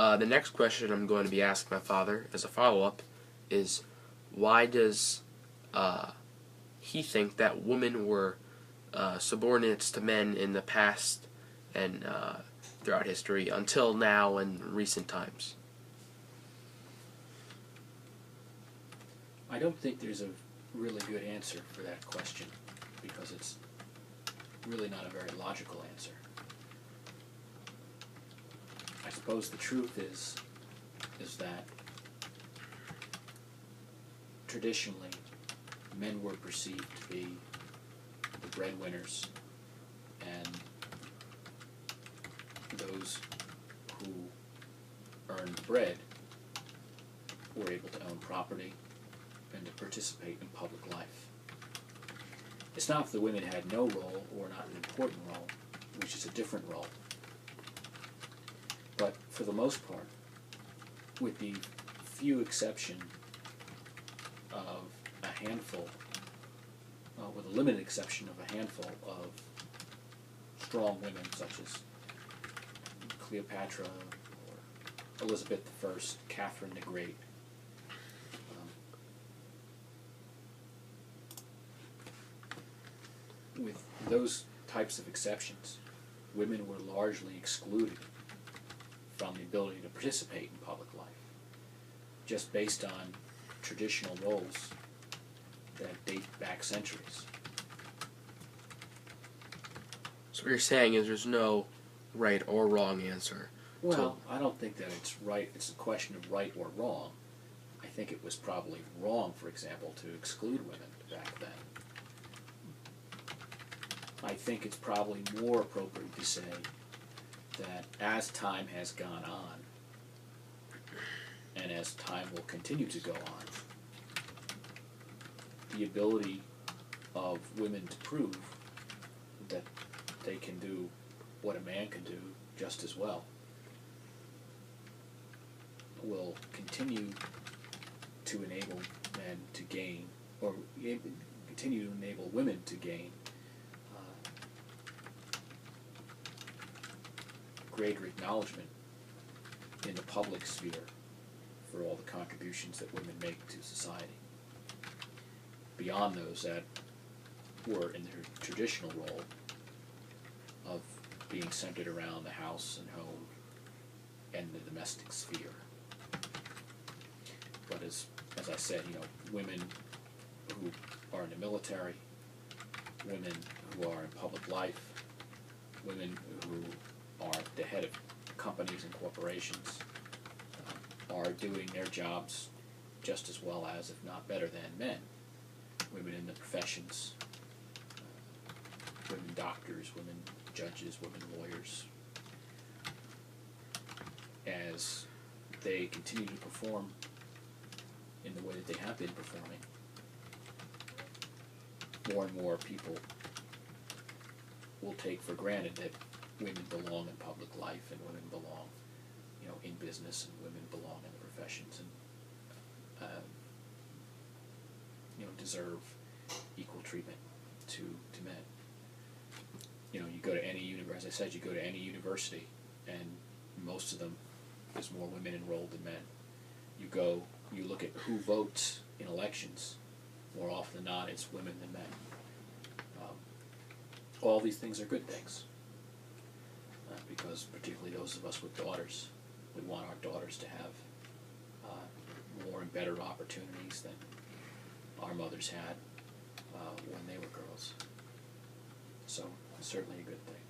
The next question I'm going to be asking my father as a follow-up is, why does he think that women were subordinates to men in the past and throughout history until now and recent times? I don't think there's a really good answer for that question, because it's really not a very logical answer. I suppose the truth is that traditionally men were perceived to be the breadwinners, and those who earned bread were able to own property and to participate in public life. It's not that the women had no role or not an important role, which is a different role. But for the most part, with the few exception of a handful, with a limited exception of a handful of strong women such as Cleopatra or Elizabeth I, Catherine the Great, with those types of exceptions, women were largely excluded from the ability to participate in public life, just based on traditional roles that date back centuries. So what you're saying is there's no right or wrong answer. Well, I don't think that it's right. It's a question of right or wrong. I think it was probably wrong, for example, to exclude women back then. I think it's probably more appropriate to say that as time has gone on, and as time will continue to go on, the ability of women to prove that they can do what a man can do just as well will continue to enable men to gain, or continue to enable women to gain greater acknowledgement in the public sphere for all the contributions that women make to society, beyond those that were in their traditional role of being centered around the house and home and the domestic sphere. But as I said, women who are in the military, women who are in public life, women who are the head of companies and corporations are doing their jobs just as well as, if not better than, men. Women in the professions, women doctors, women judges, women lawyers. As they continue to perform in the way that they have been performing, more and more people will take for granted that women belong in public life, and women belong, in business, and women belong in the professions, and deserve equal treatment to men. You go to any university, as I said, you go to any university, and most of them, there's more women enrolled than men. You look at who votes in elections, more often than not, it's women than men. All these things are good things. Because particularly those of us with daughters, we want our daughters to have more and better opportunities than our mothers had when they were girls. So it's certainly a good thing.